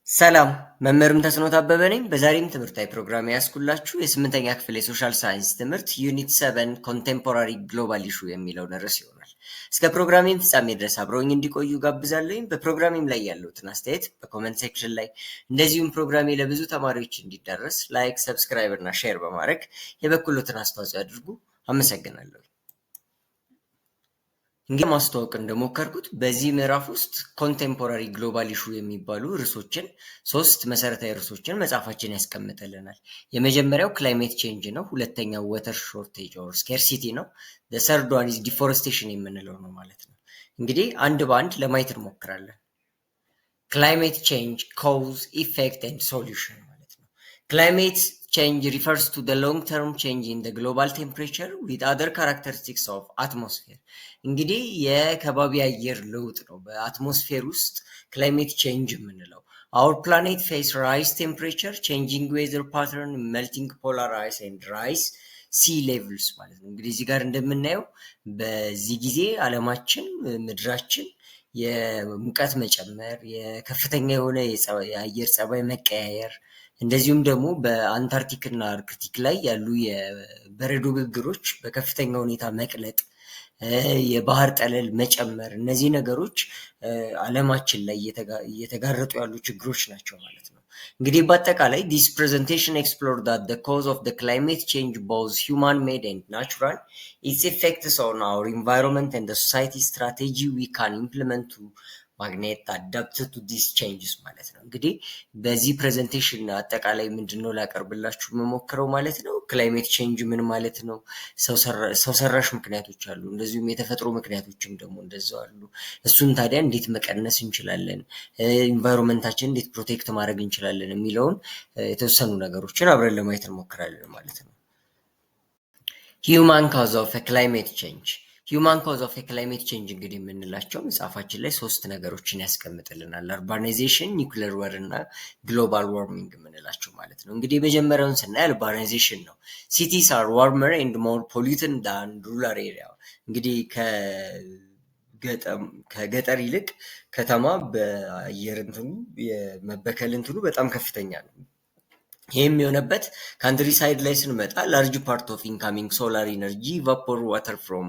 ሰላም መምህርም ተስኖት አበበ ነኝ። በዛሬም ትምህርታዊ ፕሮግራም ያስኩላችሁ የስምንተኛ ክፍል የሶሻል ሳይንስ ትምህርት ዩኒት 7 ኮንቴምፖራሪ ግሎባል ኢሹ የሚለውን ርዕስ ይሆናል። እስከ ፕሮግራሜም ፍጻሜ ድረስ አብረውኝ እንዲቆዩ ጋብዛለሁኝ። በፕሮግራሜም ላይ ያለውትን አስተያየት በኮመንት ሴክሽን ላይ እንደዚሁም ፕሮግራሜ ለብዙ ተማሪዎች እንዲዳረስ ላይክ፣ ሰብስክራይብ እና ሼር በማድረግ የበኩሎትን አስተዋጽኦ ያድርጉ። አመሰግናለሁ። እንግዲህ ማስተዋወቅ እንደሞከርኩት በዚህ ምዕራፍ ውስጥ ኮንቴምፖራሪ ግሎባል ኢሹ የሚባሉ ርዕሶችን ሶስት መሰረታዊ ርዕሶችን መጽሐፋችን ያስቀምጥልናል። የመጀመሪያው ክላይሜት ቼንጅ ነው። ሁለተኛው ወተር ሾርቴጅ ኦር ስኬርሲቲ ነው። ሰርድ ዋን ኢዝ ዲፎረስቴሽን የምንለው ነው ማለት ነው። እንግዲህ አንድ በአንድ ለማየት እንሞክራለን። ክላይሜት ቼንጅ ኮዝ ኢፌክት ኤንድ ሶሉሽን ማለት ነው። ክላይሜት change refers to the long-term change in the global temperature with other characteristics of atmosphere. እንግዲህ የከባቢ አየር ለውጥ ነው በአትሞስፌር ውስጥ ክላይሜት ቼንጅ የምንለው። our planet face rise temperature, changing weather pattern, melting polar ice and rise sea levels ማለት ነው። እንግዲህ እዚህ ጋር እንደምናየው በዚህ ጊዜ ዓለማችን ምድራችን የሙቀት መጨመር፣ የከፍተኛ የሆነ የአየር ጸባይ መቀያየር እንደዚሁም ደግሞ በአንታርክቲክ እና አርክቲክ ላይ ያሉ የበረዶ ግግሮች በከፍተኛ ሁኔታ መቅለጥ፣ የባህር ጠለል መጨመር፣ እነዚህ ነገሮች ዓለማችን ላይ እየተጋረጡ ያሉ ችግሮች ናቸው ማለት ነው። እንግዲህ በአጠቃላይ this presentation explored that the cause of the climate change both human made and natural, its effects on our environment and the society strategy we can implement to ማግኔት አዳፕት ቱ ዲስ ቼንጅስ ማለት ነው። እንግዲህ በዚህ ፕሬዘንቴሽን አጠቃላይ ምንድነው ላቀርብላችሁ የምሞክረው ማለት ነው። ክላይሜት ቼንጅ ምን ማለት ነው? ሰው ሰራሽ ምክንያቶች አሉ፣ እንደዚሁም የተፈጥሮ ምክንያቶችም ደግሞ እንደዛው አሉ። እሱን ታዲያ እንዴት መቀነስ እንችላለን፣ ኢንቫይሮንመንታችን እንዴት ፕሮቴክት ማድረግ እንችላለን የሚለውን የተወሰኑ ነገሮችን አብረን ለማየት እንሞክራለን ማለት ነው። ሂውማን ካዝ ኦፍ ክላይሜት ቼንጅ ሂውማን ኮዝ ኦፍ ክላይሜት ቼንጅ እንግዲህ የምንላቸው መጽሐፋችን ላይ ሶስት ነገሮችን ያስቀምጥልናል። አርባናይዜሽን፣ ኒውክለር ወር እና ግሎባል ዋርሚንግ የምንላቸው ማለት ነው። እንግዲህ የመጀመሪያውን ስናይ አርባናይዜሽን ነው። ሲቲስ አር ዋርመር ኤንድ ሞር ፖሊዩትድ ዳን ሩራል ኤሪያ። እንግዲህ ከገጠር ይልቅ ከተማ በአየር እንትኑ የመበከል እንትኑ በጣም ከፍተኛ ነው። ይህም የሆነበት ካንትሪ ሳይድ ላይ ስንመጣ ላርጅ ፓርት ኦፍ ኢንካሚንግ ሶላር ኢነርጂ ቫፖር ዋተር ፍሮም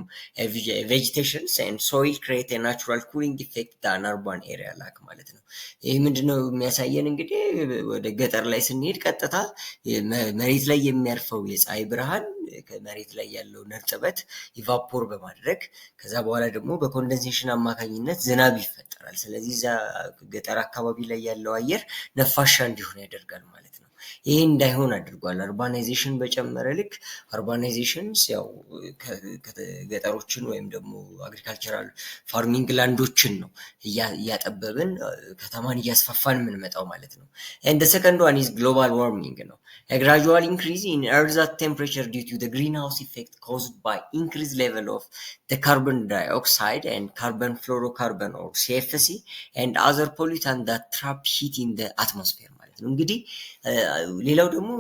ቬጂቴሽንስ ኤንድ ሶይል ክሬት ናቹራል ኩሊንግ ኢፌክት ዳን አርባን ኤሪያ ላክ ማለት ነው። ይህ ምንድነው የሚያሳየን? እንግዲህ ወደ ገጠር ላይ ስንሄድ ቀጥታ መሬት ላይ የሚያርፈው የፀሐይ ብርሃን ከመሬት ላይ ያለውን እርጥበት ኢቫፖር በማድረግ ከዛ በኋላ ደግሞ በኮንደንሴሽን አማካኝነት ዝናብ ይፈጠራል። ስለዚህ እዛ ገጠር አካባቢ ላይ ያለው አየር ነፋሻ እንዲሆን ያደርጋል ማለት ነው። ይህ እንዳይሆን አድርጓል። አርባናይዜሽን በጨመረ ልክ አርባናይዜሽንስ ያው ገጠሮችን ወይም ደግሞ አግሪካልቸራል ፋርሚንግ ላንዶችን ነው እያጠበብን ከተማን እያስፋፋን የምንመጣው ማለት ነው። and the second one is global warming ነው። a gradual increase in earth's temperature due to the greenhouse effect caused by increased level of the carbon dioxide and carbon fluorocarbon or CFC and other pollutants that trap heat in the atmosphere ማለት ነው። እንግዲህ ሌላው ደግሞ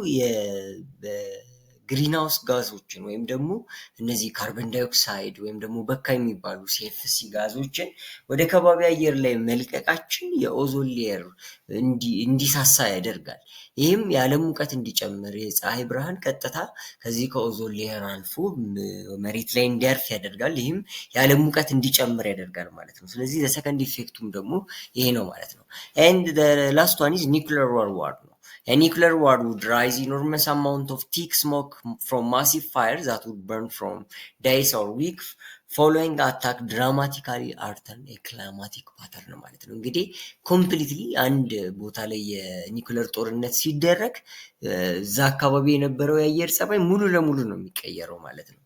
የግሪንሃውስ ጋዞችን ወይም ደግሞ እነዚህ ካርበን ዳይኦክሳይድ ወይም ደግሞ በካይ የሚባሉ ሲኤፍሲ ጋዞችን ወደ ከባቢ አየር ላይ መልቀቃችን የኦዞን ሌየር እንዲሳሳ ያደርጋል። ይህም የዓለም ሙቀት እንዲጨምር የፀሐይ ብርሃን ቀጥታ ከዚህ ከኦዞን ሌየር አልፎ መሬት ላይ እንዲያርፍ ያደርጋል። ይህም የዓለም ሙቀት እንዲጨምር ያደርጋል ማለት ነው። ስለዚህ ዘሰከንድ ኢፌክቱም ደግሞ ይሄ ነው ማለት ነው። and the last one is nuclear war ነው። A nuclear war would raise enormous amount of thick smoke from massive fires that would burn from days or weeks following attack dramatically alter a climatic pattern ማለት ነው። እንግዲህ ኮምፕሊትሊ አንድ ቦታ ላይ የኒውክለር ጦርነት ሲደረግ እዛ አካባቢ የነበረው የአየር ጸባይ ሙሉ ለሙሉ ነው የሚቀየረው ማለት ነው።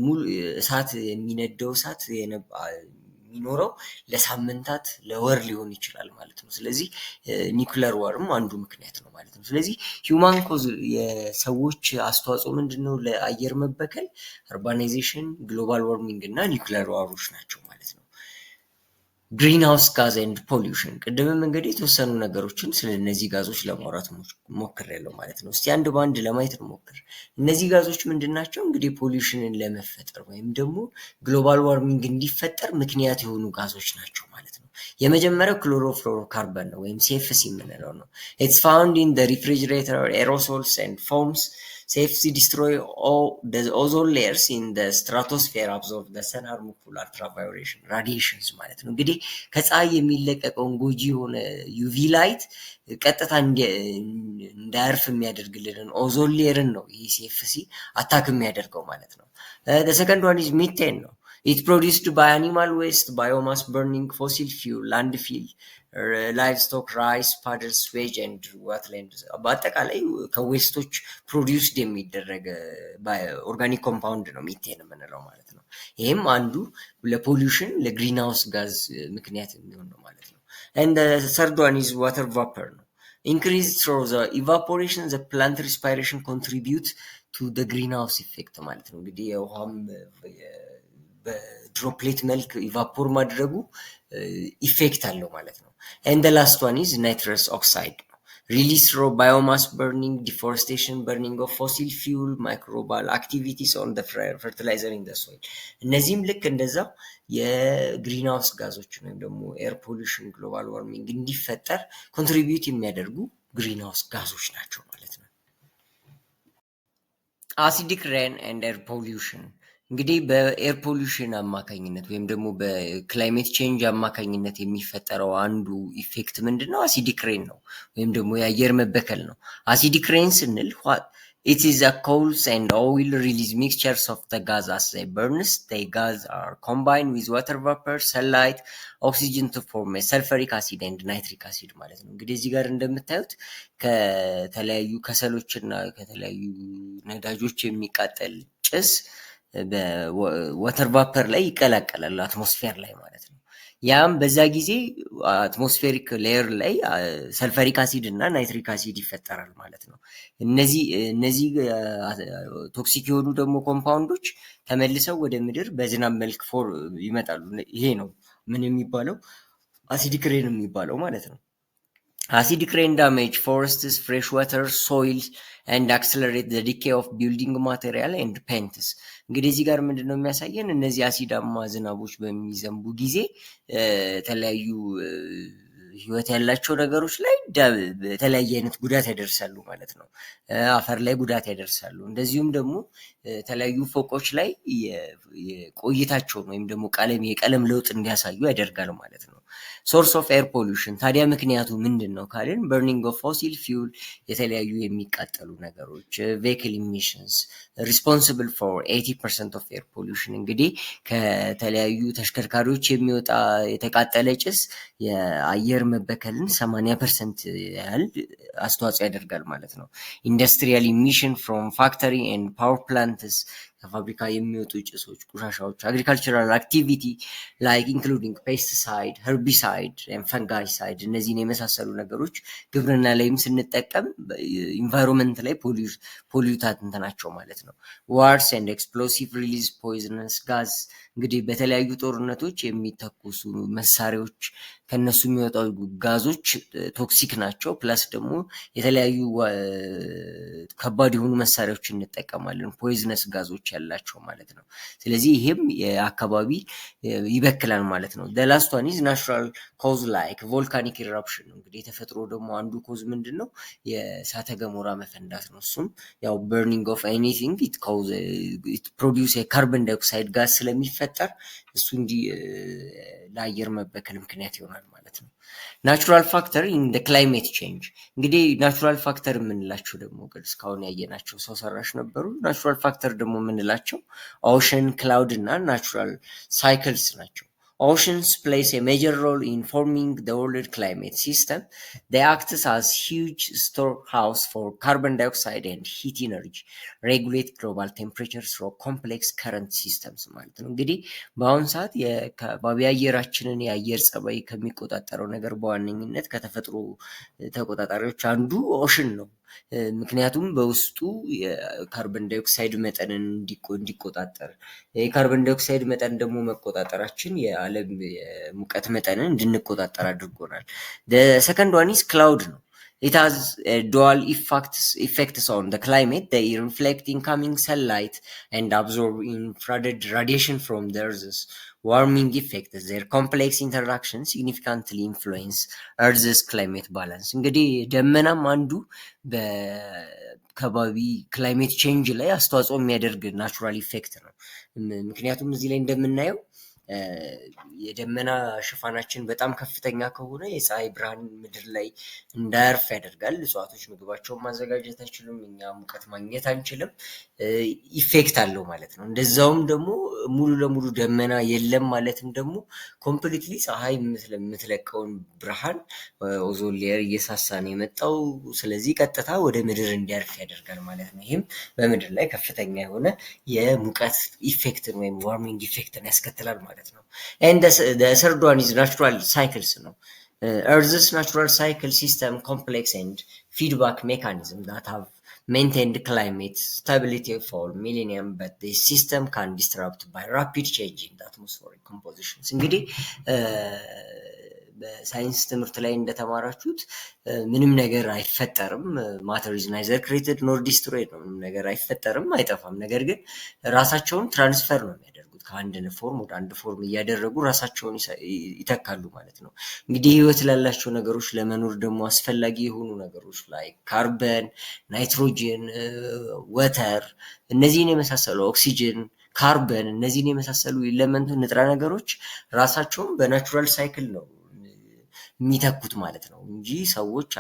ሙሉ እሳት የሚነደው እሳት የሚኖረው ለሳምንታት ለወር ሊሆን ይችላል ማለት ነው። ስለዚህ ኒውክለር ዋርም አንዱ ምክንያት ነው ማለት ነው። ስለዚህ ሂውማን ኮዝ የሰዎች አስተዋጽኦ ምንድነው ለአየር መበከል? አርባናይዜሽን፣ ግሎባል ዋርሚንግ እና ኒውክለር ዋሮች ናቸው ማለት ነው። ግሪንሃውስ ጋዝ ኤንድ ፖሊዩሽን ቅድምም እንግዲህ የተወሰኑ ነገሮችን ስለ እነዚህ ጋዞች ለማውራት ሞክሬያለሁ ማለት ነው። እስቲ አንድ በአንድ ለማየት እንሞክር። እነዚህ ጋዞች ምንድን ናቸው? እንግዲህ ፖሊዩሽንን ለመፈጠር ወይም ደግሞ ግሎባል ዋርሚንግ እንዲፈጠር ምክንያት የሆኑ ጋዞች ናቸው ማለት ነው። የመጀመሪያው ክሎሮፍሎሮካርበን ነው ወይም ሲኤፍሲ የምንለው ነው። ኢትስ ፋውንድ ኢን ሪፍሪጅሬተር ኤሮሶልስ ኤንድ ፎምስ ሲኤፍሲ ዲስትሮይ ኦዞን ሌየርስ ኢን ስትራቶስፌር አብዞርብ ሰን ሃርምፉል አልትራቫዮሌሽን ራዲዬሽንስ ማለት ነው። እንግዲህ ከፀሐይ የሚለቀቀውን ጎጂ የሆነ ዩቪ ላይት ቀጥታ እንዳያርፍ የሚያደርግልንን ኦዞን ሌየርን ነው ይህ ሲኤፍሲ አታክ የሚያደርገው ማለት ነው። ሰከንድ ዋን ኢዝ ሚቴን ነው። It produced by animal waste, biomass burning, fossil fuel, landfill, livestock, rice, puddles, sewage and wetland በአጠቃላይ ከዌስቶች ፕሮዲውስድ የሚደረግ ኦርጋኒክ ኮምፓውንድ ነው ሚቴን የምንለው ማለት ነው። ይህም አንዱ ለፖሊውሽን ለግሪን ሃውስ ጋዝ ምክንያት የሚሆን ነው ማለት ነው። and the third one is water vapor ነው። increased through the evaporation the plant respiration contribute to the greenhouse effect ማለት ነው። እንግዲህ የውሃም በድሮፕሌት መልክ ኢቫፖር ማድረጉ ኢፌክት አለው ማለት ነው። and the last one is nitrous oxide release through biomass burning, deforestation, burning of fossil fuel, microbial activities on the fertilizer in the soil እነዚህም ልክ እንደዛው የግሪን ሃውስ ጋዞችን ወይም ደግሞ ኤር ፖሊሽን ግሎባል ዋርሚንግ እንዲፈጠር ኮንትሪቢዩት የሚያደርጉ ግሪን ሃውስ ጋዞች ናቸው ማለት ነው። አሲዲክ ሬን ኤንድ ኤር ፖሊሽን እንግዲህ በኤር ፖሊሽን አማካኝነት ወይም ደግሞ በክላይሜት ቼንጅ አማካኝነት የሚፈጠረው አንዱ ኢፌክት ምንድን ነው? አሲዲክ ሬን ነው ወይም ደግሞ የአየር መበከል ነው። አሲዲክ ሬን ስንል it is a coals and oil release mixtures of the gas as they burns. The gas are combined with water vapor, sunlight, oxygen to form a sulfuric acid and nitric acid ማለት ነው። እንግዲህ እዚህ ጋር እንደምታዩት ከተለያዩ ከሰሎችና ከተለያዩ ነዳጆች የሚቃጠል ጭስ በወተር ቫፐር ላይ ይቀላቀላል አትሞስፌር ላይ ማለት ነው። ያም በዛ ጊዜ አትሞስፌሪክ ሌየር ላይ ሰልፈሪክ አሲድ እና ናይትሪክ አሲድ ይፈጠራል ማለት ነው። እነዚህ ቶክሲክ የሆኑ ደግሞ ኮምፓውንዶች ተመልሰው ወደ ምድር በዝናብ መልክ ይመጣሉ። ይሄ ነው ምን የሚባለው አሲዲክ ሬን የሚባለው ማለት ነው። Acidic rain damage forests, fresh water, soils and accelerate the decay of building material and paints. እንግዲህ እዚህ ጋር ምንድነው የሚያሳየን እነዚህ አሲዳማ ዝናቦች በሚዘንቡ ጊዜ የተለያዩ ህይወት ያላቸው ነገሮች ላይ የተለያየ አይነት ጉዳት ያደርሳሉ ማለት ነው። አፈር ላይ ጉዳት ያደርሳሉ። እንደዚሁም ደግሞ የተለያዩ ፎቆች ላይ ቆይታቸውን ወይም ደግሞ የቀለም ለውጥ እንዲያሳዩ ያደርጋል ማለት ነው። ሶርስ ኦፍ ኤር ፖሊሽን ታዲያ ምክንያቱ ምንድን ነው ካልን በርኒንግ ኦፍ ፎሲል ፊውል የተለያዩ የሚቃጠሉ ነገሮች ቬሂክል ኢሚሽንስ ሪስፖንሲብል ፎር 80% ኦፍ ኤር ፖሊሽን እንግዲህ ከተለያዩ ተሽከርካሪዎች የሚወጣ የተቃጠለ ጭስ የአየር መበከልን 80% ያህል አስተዋጽኦ ያደርጋል ማለት ነው። ኢንዱስትሪያል ኢሚሽን ፍሮም ፋክተሪ ኤንድ ፓወር ፕላንትስ ከፋብሪካ የሚወጡ ጭሶች፣ ቆሻሻዎች፣ አግሪካልቸራል አክቲቪቲ ላይክ ኢንክሉዲንግ ፔስቲሳይድ፣ ሄርቢሳይድ፣ ፈንጋይሳይድ እነዚህን የመሳሰሉ ነገሮች ግብርና ላይም ስንጠቀም ኢንቫይሮንመንት ላይ ፖሊዩታንት ናቸው ማለት ነው። ዋርስ ኤንድ ኤክስፕሎሲቭ ሪሊዝ ፖይዝነስ ጋዝ እንግዲህ በተለያዩ ጦርነቶች የሚተኩሱ መሳሪያዎች ከነሱ የሚወጣው ጋዞች ቶክሲክ ናቸው። ፕላስ ደግሞ የተለያዩ ከባድ የሆኑ መሳሪያዎች እንጠቀማለን ፖይዝነስ ጋዞች ያላቸው ማለት ነው። ስለዚህ ይሄም የአካባቢ ይበክላል ማለት ነው። the last one is natural cause like volcanic eruption እንግዲህ የተፈጥሮ ደግሞ አንዱ ኮዝ ምንድን ነው? የእሳተ ገሞራ መፈንዳት ነው። እሱም ያው burning of anything it produce የካርበን ዳይኦክሳይድ ጋዝ ስለሚፈጠር እሱ እንዲህ ለአየር መበከል ምክንያት ይሆናል ማለት ነው። ናቹራል ፋክተር ኢን ዘ ክላይሜት ቼንጅ እንግዲህ ናቹራል ፋክተር የምንላቸው ደግሞ እስካሁን ያየናቸው ሰው ሰራሽ ነበሩ። ናቹራል ፋክተር ደግሞ የምንላቸው ኦሽን፣ ክላውድ እና ናቹራል ሳይክልስ ናቸው። Oceans plays a major role in forming the world climate system. They act as huge storehouse for carbon dioxide and heat energy, regulate global temperature through complex current systems ማለት ነው። እንግዲህ በአሁኑ ሰዓት የከባቢ አየራችንን የአየር ጸባይ ከሚቆጣጠረው ነገር በዋነኝነት ከተፈጥሮ ተቆጣጣሪዎች አንዱ ኦሽን ነው። ምክንያቱም በውስጡ የካርበን ዳይኦክሳይድ መጠንን እንዲቆጣጠር የካርበን ዳይኦክሳይድ መጠን ደግሞ መቆጣጠራችን የዓለም የሙቀት መጠንን እንድንቆጣጠር አድርጎናል። the second one is cloud ነው። It has a dual effects on the climate. They reflect incoming sunlight and absorb infrared radiation from the Earth's ዋርሚንግ ኢፌክት ዜር ኮምፕሌክስ ኢንተራክሽን ሲግኒፊካንትሊ ኢንፍሉዌንስ እርዝስ ክላይሜት ባላንስ። እንግዲህ ደመናም አንዱ በከባቢ ክላይሜት ቼንጅ ላይ አስተዋጽኦ የሚያደርግ ናቹራል ኢፌክት ነው። ምክንያቱም እዚህ ላይ እንደምናየው የደመና ሽፋናችን በጣም ከፍተኛ ከሆነ የፀሐይ ብርሃን ምድር ላይ እንዳያርፍ ያደርጋል። እጽዋቶች ምግባቸውን ማዘጋጀት አይችሉም፣ እኛ ሙቀት ማግኘት አንችልም። ኢፌክት አለው ማለት ነው። እንደዛውም ደግሞ ሙሉ ለሙሉ ደመና የለም ማለትም ደግሞ ኮምፕሊትሊ ፀሐይ የምትለቀውን ብርሃን ኦዞን ሌየር እየሳሳ ነው የመጣው። ስለዚህ ቀጥታ ወደ ምድር እንዲያርፍ ያደርጋል ማለት ነው። ይህም በምድር ላይ ከፍተኛ የሆነ የሙቀት ኢፌክትን ወይም ዋርሚንግ ኢፌክትን ያስከትላል ማለት ነው። And the third one is natural cycles ነው። Earth's natural cycle system complex and feedback mechanism that have maintained climate stability for millennium, but the system can disrupt by rapid change in the atmospheric compositions። እንግዲህ በሳይንስ ትምህርት ላይ እንደተማራችሁት ምንም ነገር አይፈጠርም። ማተር ኢዝ ናይዘር ክሬትድ ኖር ዲስትሮይድ ነው። ምንም ነገር አይፈጠርም፣ አይጠፋም። ነገር ግን ራሳቸውን ትራንስፈር ነው የሚያደርጉት። ከአንድ ፎርም ወደ አንድ ፎርም እያደረጉ ራሳቸውን ይተካሉ ማለት ነው። እንግዲህ ህይወት ላላቸው ነገሮች ለመኖር ደግሞ አስፈላጊ የሆኑ ነገሮች ላይ ካርበን፣ ናይትሮጅን፣ ወተር፣ እነዚህን የመሳሰሉ ኦክሲጅን፣ ካርበን፣ እነዚህን የመሳሰሉ ኤሌመንት ንጥረ ነገሮች ራሳቸውን በናቹራል ሳይክል ነው የሚተኩት ማለት ነው እንጂ ሰዎች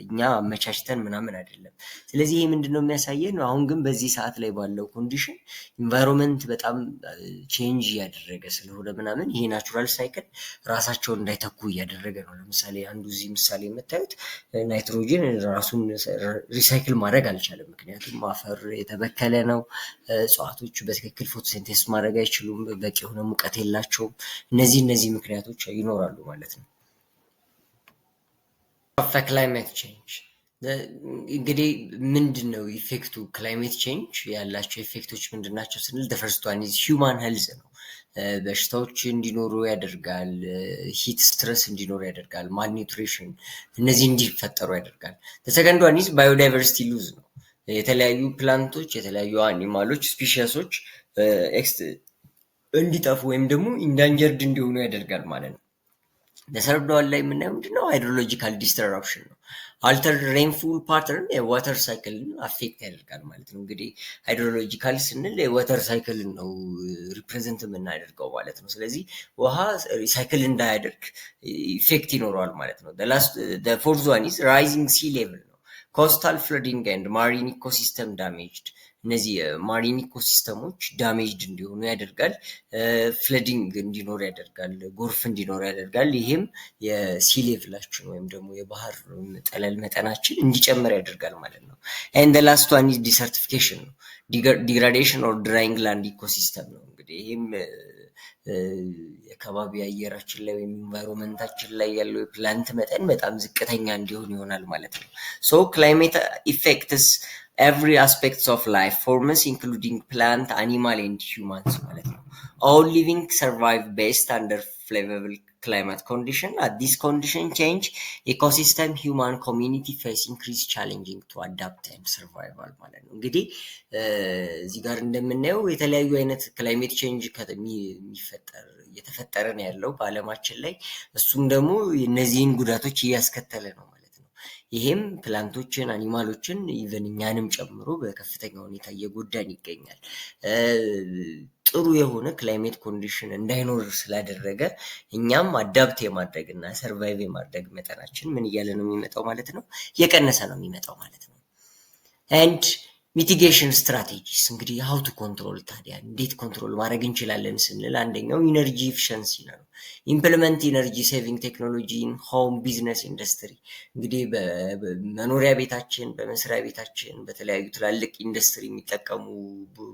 እኛ አመቻችተን ምናምን አይደለም። ስለዚህ ይሄ ምንድን ነው የሚያሳየን? አሁን ግን በዚህ ሰዓት ላይ ባለው ኮንዲሽን ኢንቫይሮንመንት በጣም ቼንጅ እያደረገ ስለሆነ ምናምን ይሄ ናቹራል ሳይክል ራሳቸውን እንዳይተኩ እያደረገ ነው። ለምሳሌ አንዱ እዚህ ምሳሌ የምታዩት ናይትሮጅን ራሱን ሪሳይክል ማድረግ አልቻለም። ምክንያቱም አፈር የተበከለ ነው። እጽዋቶች በትክክል ፎቶሲንቴሲስ ማድረግ አይችሉም። በቂ የሆነ ሙቀት የላቸውም። እነዚህ ምክንያቶች ይኖራሉ ማለት ነው። ክላይሜት ቼንጅ እንግዲህ ምንድን ነው ኢፌክቱ? ክላይሜት ቼንጅ ያላቸው ኢፌክቶች ምንድን ናቸው ስንል ፈርስት ዋን ኢዝ ሂውማን ሄልዝ ነው። በሽታዎች እንዲኖሩ ያደርጋል። ሂት ስትረስ እንዲኖሩ ያደርጋል። ማልኒውትሪሽን እነዚህ እንዲፈጠሩ ያደርጋል። ሰከንድ ዋን ኢዝ ባዮዳይቨርሲቲ ሉዝ ነው። የተለያዩ ፕላንቶች፣ የተለያዩ አኒማሎች፣ ስፒሺሶች እንዲጠፉ ወይም ደግሞ ኢንዳንጀርድ እንዲሆኑ ያደርጋል ማለት ነው። በሰርድ ዋን ላይ የምናየው ምንድነው? ሃይድሮሎጂካል ዲስተራፕሽን ነው። አልተርድ ሬንፉል ፓተርን የዋተር ሳይክልን አፌክት ያደርጋል ማለት ነው። እንግዲህ ሃይድሮሎጂካል ስንል የዋተር ሳይክልን ነው ሪፕሬዘንት የምናደርገው ማለት ነው። ስለዚህ ውሃ ሳይክል እንዳያደርግ ኢፌክት ይኖረዋል ማለት ነው። ፎርዝ ዋን ኢዝ ራይዚንግ ሲ ሌቭል ነው። ኮስታል ፍለዲንግ ኤንድ ማሪን ኢኮሲስተም ዳሜጅድ እነዚህ ማሪን ኢኮሲስተሞች ዳሜጅድ እንዲሆኑ ያደርጋል። ፍለዲንግ እንዲኖር ያደርጋል። ጎርፍ እንዲኖር ያደርጋል። ይህም የሲ ሌቭላችን ወይም ደግሞ የባህር ጠለል መጠናችን እንዲጨምር ያደርጋል ማለት ነው። ኤንድ ላስት ዋን ኢዝ ዲሰርቲፊኬሽን ነው። ዲግራዴሽን ኦር ድራይንግ ላንድ ኢኮሲስተም ነው። እንግዲህ ይህም የከባቢ አየራችን ላይ ወይም ኢንቫይሮንመንታችን ላይ ያለው የፕላንት መጠን በጣም ዝቅተኛ እንዲሆን ይሆናል ማለት ነው። ሶ ክላይሜት ኢፌክትስ every aspects of life forms including plant, animal and humans ማለት ነው። all living survive best under favorable climate condition. At this condition change ecosystem human community face increased challenging to adapt and survival ማለት ነው። እንግዲህ እዚህ ጋር እንደምናየው የተለያዩ አይነት ክላይሜት ቼንጅ እየተፈጠረ ነው ያለው በአለማችን ላይ። እሱም ደግሞ እነዚህን ጉዳቶች እያስከተለ ነው። ይሄም ፕላንቶችን፣ አኒማሎችን ኢቨን እኛንም ጨምሮ በከፍተኛ ሁኔታ እየጎዳን ይገኛል። ጥሩ የሆነ ክላይሜት ኮንዲሽን እንዳይኖር ስላደረገ እኛም አዳፕት የማድረግ እና ሰርቫይቭ የማድረግ መጠናችን ምን እያለ ነው የሚመጣው ማለት ነው? እየቀነሰ ነው የሚመጣው ማለት ነው። ኤንድ ሚቲጌሽን ስትራቴጂስ እንግዲህ ሀው ቱ ኮንትሮል። ታዲያ እንዴት ኮንትሮል ማድረግ እንችላለን ስንል አንደኛው ኢነርጂ ኢፊሸንሲ ነው። ኢምፕሊመንት ኢነርጂ ሴቪንግ ቴክኖሎጂ ኢን ሆም ቢዝነስ ኢንዱስትሪ። እንግዲህ በመኖሪያ ቤታችን፣ በመስሪያ ቤታችን፣ በተለያዩ ትላልቅ ኢንዱስትሪ የሚጠቀሙ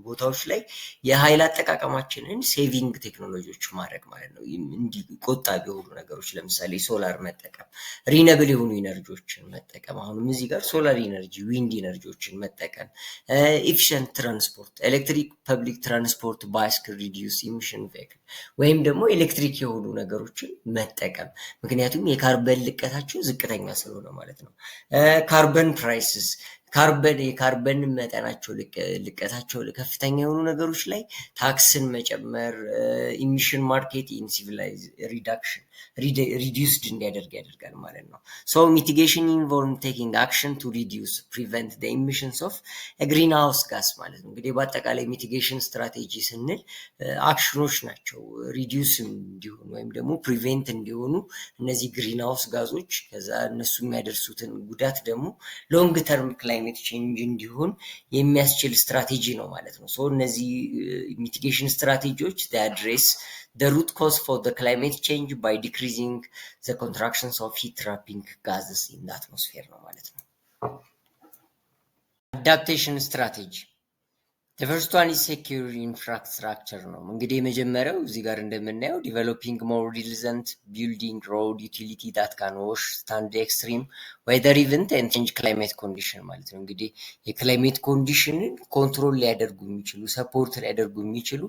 ቦታዎች ላይ የኃይል አጠቃቀማችንን ሴቪንግ ቴክኖሎጂዎች ማድረግ ማለት ነው። እንዲህ ቆጣቢ የሆኑ ነገሮች ለምሳሌ ሶላር መጠቀም፣ ሪነብል የሆኑ ኢነርጂዎችን መጠቀም። አሁንም እዚህ ጋር ሶላር ኢነርጂ፣ ዊንድ ኢነርጂዎችን መጠቀም፣ ኤፊሽንት ትራንስፖርት፣ ኤሌክትሪክ ፐብሊክ ትራንስፖርት፣ ባይስክል፣ ሪዲዩስ ኢሚሽን ቬክል ወይም ደግሞ ኤሌክትሪክ የሆኑ ነገሮችን መጠቀም። ምክንያቱም የካርበን ልቀታቸው ዝቅተኛ ስለሆነ ማለት ነው። ካርበን ፕራይስስ የካርበን መጠናቸው ልቀታቸው ከፍተኛ የሆኑ ነገሮች ላይ ታክስን መጨመር ኢሚሽን ማርኬት ኢን ሲቪላይዝ ሪዳክሽን ሪዲዩስድ እንዲያደርግ ያደርጋል ማለት ነው። ሶ ሚቲጌሽን ኢንቮልቭ ቴኪንግ አክሽን ቱ ሪዲዩስ ፕሪቨንት ዘ ኢሚሽንስ ኦፍ ግሪን ሃውስ ጋስ ማለት ነው። እንግዲህ በአጠቃላይ ሚቲጌሽን ስትራቴጂ ስንል አክሽኖች ናቸው ሪዲዩስ እንዲሆኑ ወይም ደግሞ ፕሪቬንት እንዲሆኑ እነዚህ ግሪን ሃውስ ጋዞች ከዛ እነሱ የሚያደርሱትን ጉዳት ደግሞ ሎንግ ተርም ክላይሜት ቼንጅ እንዲሆን የሚያስችል ስትራቴጂ ነው ማለት ነው። ሶ እነዚህ ሚቲጌሽን ስትራቴጂዎች አድሬስ the root cause for the climate change by decreasing the contractions of heat trapping gases in the atmosphere ነው ማለት ነው። adaptation strategy the first one is secure infrastructure ነው። እንግዲህ የመጀመሪያው እዚህ ጋር እንደምናየው developing more resilient building road utility that can withstand the extreme weather event and change climate condition ማለት ነው። እንግዲህ የክላይሜት ኮንዲሽንን ኮንትሮል ሊያደርጉ የሚችሉ ሰፖርት ሊያደርጉ የሚችሉ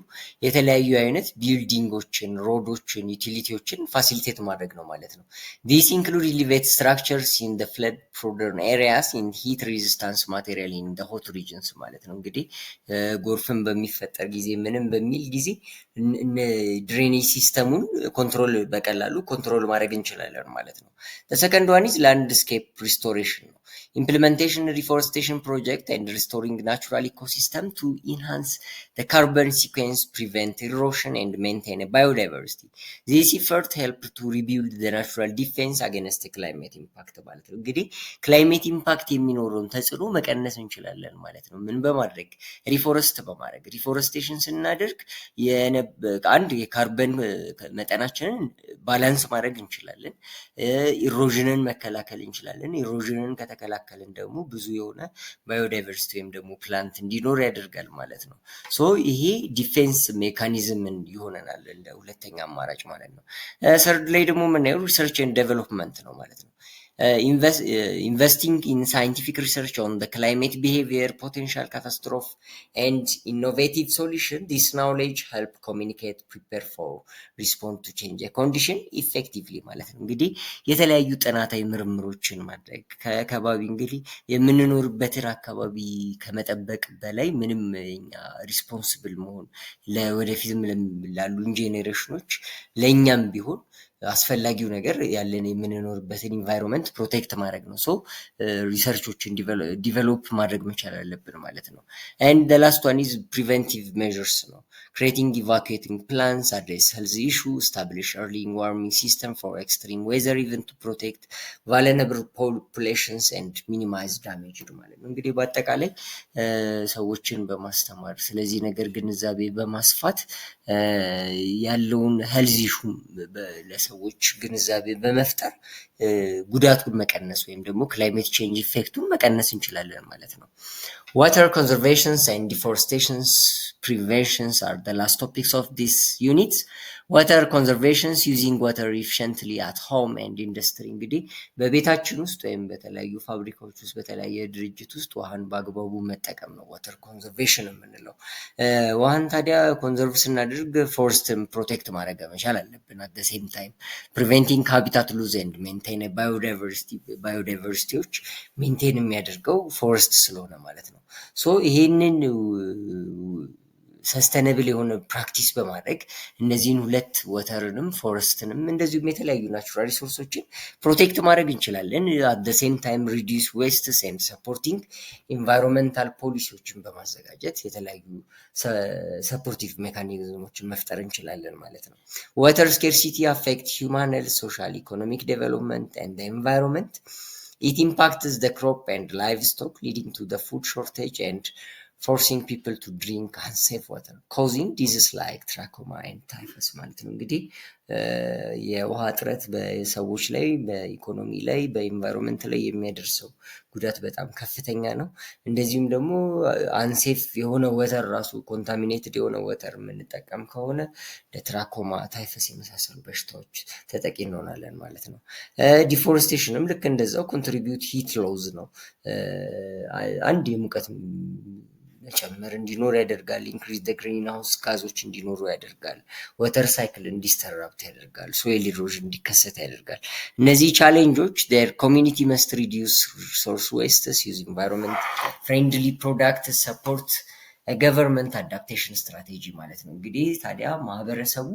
የተለያዩ አይነት ቢልዲንጎችን ሮዶችን ዩቲሊቲዎችን ፋሲሊቴት ማድረግ ነው ማለት ነው። this include elevate structures in the flood prone areas in heat resistance material in the hot regions ማለት ነው። እንግዲህ ጎርፍን በሚፈጠር ጊዜ ምንም በሚል ጊዜ ድሬኔጅ ሲስተሙን በቀላሉ ኮንትሮል ማድረግ እንችላለን ማለት ነው። ሰከንድ ዋን ኢዝ ላንድስኬፕ ሪስቶሬሽን ነው። implementation reforestation project and restoring natural ecosystem to enhance the carbon sequence, prevent erosion and maintain a biodiversity. This effort help to rebuild the natural defense against the climate impact ማለት ነው። እንግዲህ ክላይሜት ኢምፓክት የሚኖረውን ተጽዕኖ መቀነስ እንችላለን ማለት ነው። ምን በማድረግ ሪፎረስት በማድረግ ሪፎረስቴሽን ስናደርግ አንድ የካርበን መጠናችንን ባላንስ ማድረግ እንችላለን። ኢሮዥንን መከላከል እንችላለን። ኢሮዥንን ከተከላከልን ደግሞ ብዙ የሆነ ባዮዳይቨርሲቲ ወይም ደግሞ ፕላንት እንዲኖር ያደርጋል ማለት ነው። ሶ ይሄ ዲፌንስ ሜካኒዝምን ይሆነናል እንደ ሁለተኛ አማራጭ ማለት ነው። ሰርድ ላይ ደግሞ የምናየው ሪሰርች ኤንድ ዴቨሎፕመንት ነው ማለት ነው። investing in scientific research on the climate behavior, potential catastrophe, and innovative solution. This knowledge help communicate, prepare for, respond to change a condition effectively ማለት ነው። እንግዲህ የተለያዩ ጥናታዊ ምርምሮችን ማድረግ ከአካባቢ እንግዲህ የምንኖርበትን አካባቢ ከመጠበቅ በላይ ምንም እኛ ሪስፖንስብል መሆን ለወደፊትም ላሉ ጄኔሬሽኖች ለእኛም ቢሆን አስፈላጊው ነገር ያለን የምንኖርበትን ኢንቫይሮንመንት ፕሮቴክት ማድረግ ነው። ሶ ሪሰርቾችን ዲቨሎፕ ማድረግ መቻል አለብን ማለት ነው። ኤንድ ዘ ላስት ዋን ኢዝ ፕሪቨንቲቭ ሜዥርስ ነው። creating evacuating plans, address health issue, establish early warning system for extreme weather event to protect vulnerable populations and minimize damage ማለት ነው። እንግዲህ በአጠቃላይ ሰዎችን በማስተማር ስለዚህ ነገር ግንዛቤ በማስፋት ያለውን ሄልዝ ኢሹ ለሰዎች ግንዛቤ በመፍጠር ጉዳቱን መቀነስ ወይም ደግሞ ክላይሜት ቼንጅ ኢፌክቱን መቀነስ እንችላለን ማለት ነው። Water conservation and deforestation preventions are the last topics of this unit. Water conservation using water efficiently at home and industry እንግዲህ በቤታችን ውስጥ ወይም በተለያዩ ፋብሪካዎች ውስጥ በተለያየ ድርጅት ውስጥ ውሃን በአግባቡ መጠቀም ነው ዋተር ኮንዘርቬሽን የምንለው። ውሃን ታዲያ ኮንዘርቭ ስናደርግ ፎረስትን ፕሮቴክት ማድረግ መቻል አለብን። at the same time preventing habitat loss and maintain a biodiversityዎች ሜንቴን የሚያደርገው ፎረስት ስለሆነ ማለት ነው። ሶ ይሄንን ሰስተነብል የሆነ ፕራክቲስ በማድረግ እነዚህን ሁለት ወተርንም ፎረስትንም እንደዚሁም የተለያዩ ናቹራል ሪሶርሶችን ፕሮቴክት ማድረግ እንችላለን። at the same time reduce wastes and supporting environmental ፖሊሲዎችን በማዘጋጀት የተለያዩ ሰፖርቲቭ ሜካኒዝሞችን መፍጠር እንችላለን ማለት ነው። water scarcity affect human health, social, economic development and the environment. It impacts the crop and livestock, leading to the food shortage and forcing people to drink unsafe water, causing diseases like trachoma and typhus ማለት ነው። እንግዲህ የውሃ እጥረት በሰዎች ላይ በኢኮኖሚ ላይ በኢንቫይሮንመንት ላይ የሚያደርሰው ጉዳት በጣም ከፍተኛ ነው። እንደዚሁም ደግሞ አንሴፍ የሆነ ወተር ራሱ ኮንታሚኔትድ የሆነ ወተር የምንጠቀም ከሆነ ለትራኮማ ታይፈስ የመሳሰሉ በሽታዎች ተጠቂ እንሆናለን ማለት ነው። ዲፎሬስቴሽንም ልክ እንደዛው ኮንትሪቢዩት ሂት ሎዝ ነው። አንድ የሙቀት መጨመር እንዲኖር ያደርጋል። ኢንክሪዝ ደ ግሪን ሃውስ ጋዞች እንዲኖሩ ያደርጋል። ወተር ሳይክል እንዲስተራፕት ያደርጋል። ሶይል ኢሮዥን እንዲከሰት ያደርጋል። እነዚህ ቻሌንጆች ዴር ኮሚኒቲ መስት ሪዲዩስ ሪሶርስ ዌስትስ ዩዝ ኢንቫይሮንመንት ፍሬንድሊ ፕሮዳክት ሰፖርት ገቨርንመንት አዳፕቴሽን ስትራቴጂ ማለት ነው። እንግዲህ ታዲያ ማህበረሰቡ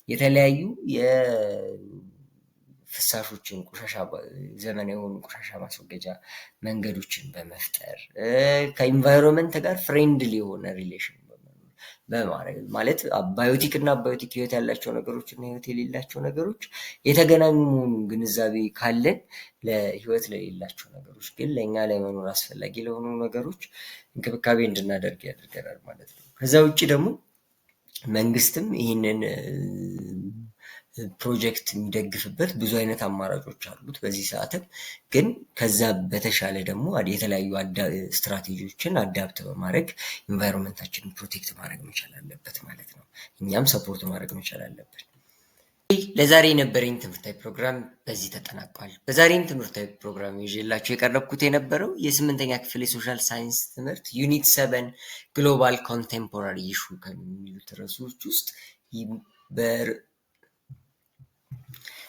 የተለያዩ ፍሳሾችን ቆሻሻ ዘመናዊ የሆኑ ቆሻሻ ማስወገጃ መንገዶችን በመፍጠር ከኢንቫይሮንመንት ጋር ፍሬንድሊ የሆነ ሪሌሽን በማድረግ ማለት ባዮቲክ እና ባዮቲክ ህይወት ያላቸው ነገሮች እና ህይወት የሌላቸው ነገሮች የተገናኙ መሆኑን ግንዛቤ ካለን ለህይወት ለሌላቸው ነገሮች ግን ለእኛ ለመኖር አስፈላጊ ለሆኑ ነገሮች እንክብካቤ እንድናደርግ ያደርገናል ማለት ነው። ከዛ ውጭ ደግሞ መንግስትም ይህንን ፕሮጀክት የሚደግፍበት ብዙ አይነት አማራጮች አሉት በዚህ ሰዓትም። ግን ከዛ በተሻለ ደግሞ የተለያዩ ስትራቴጂዎችን አዳፕት በማድረግ ኢንቫይሮንመንታችንን ፕሮቴክት ማድረግ መቻል አለበት ማለት ነው። እኛም ሰፖርት ማድረግ መቻል አለበት። ለዛሬ የነበረኝ ትምህርታዊ ፕሮግራም በዚህ ተጠናቋል። በዛሬም ትምህርታዊ ፕሮግራም ይዤላችሁ የቀረብኩት የነበረው የ8ኛ ክፍል የሶሻል ሳይንስ ትምህርት ዩኒት 7 ግሎባል ኮንቴምፖራሪ ኢሹ ከሚሉት ርዕሶች ውስጥ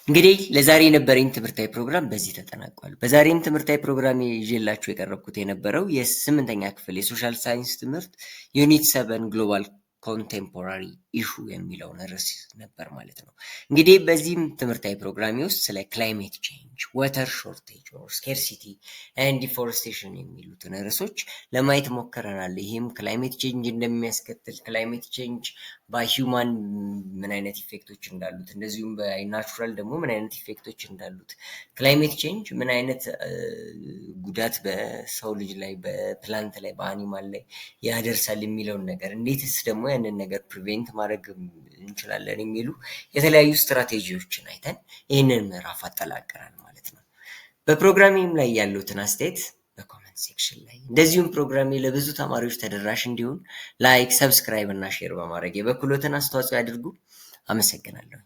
እንግዲህ ለዛሬ የነበረኝ ትምህርታዊ ፕሮግራም በዚህ ተጠናቋል። በዛሬም ትምህርታዊ ፕሮግራም ይዤላችሁ የቀረብኩት የነበረው የ8ኛ ክፍል የሶሻል ሳይንስ ትምህርት ዩኒት 7 ግሎባል ኮንቴምፖራሪ ኢሹ የሚለውን ርዕስ ነበር ማለት ነው። እንግዲህ በዚህም ትምህርታዊ ፕሮግራሚ ውስጥ ስለ ክላይሜት ቼንጅ፣ ወተር ሾርቴጅ ኦር ስኬርሲቲ ኤንድ ዲፎረስቴሽን የሚሉትን ርዕሶች ለማየት ሞክረናል። ይህም ክላይሜት ቼንጅ እንደሚያስከትል፣ ክላይሜት ቼንጅ በሂውማን ምን አይነት ኢፌክቶች እንዳሉት፣ እንደዚሁም በናቹራል ደግሞ ምን አይነት ኢፌክቶች እንዳሉት፣ ክላይሜት ቼንጅ ምን አይነት ጉዳት በሰው ልጅ ላይ፣ በፕላንት ላይ፣ በአኒማል ላይ ያደርሳል የሚለውን ነገር፣ እንዴትስ ደግሞ ያንን ነገር ፕሪቬንት ማድረግ እንችላለን የሚሉ የተለያዩ ስትራቴጂዎችን አይተን ይህንን ምዕራፍ አጠናቀናል ማለት ነው። በፕሮግራሜም ላይ ያሉትን አስተያየት በኮመንት ሴክሽን ላይ፣ እንደዚሁም ፕሮግራሜ ለብዙ ተማሪዎች ተደራሽ እንዲሆን ላይክ፣ ሰብስክራይብ እና ሼር በማድረግ የበኩሎትን አስተዋጽኦ ያድርጉ። አመሰግናለሁ።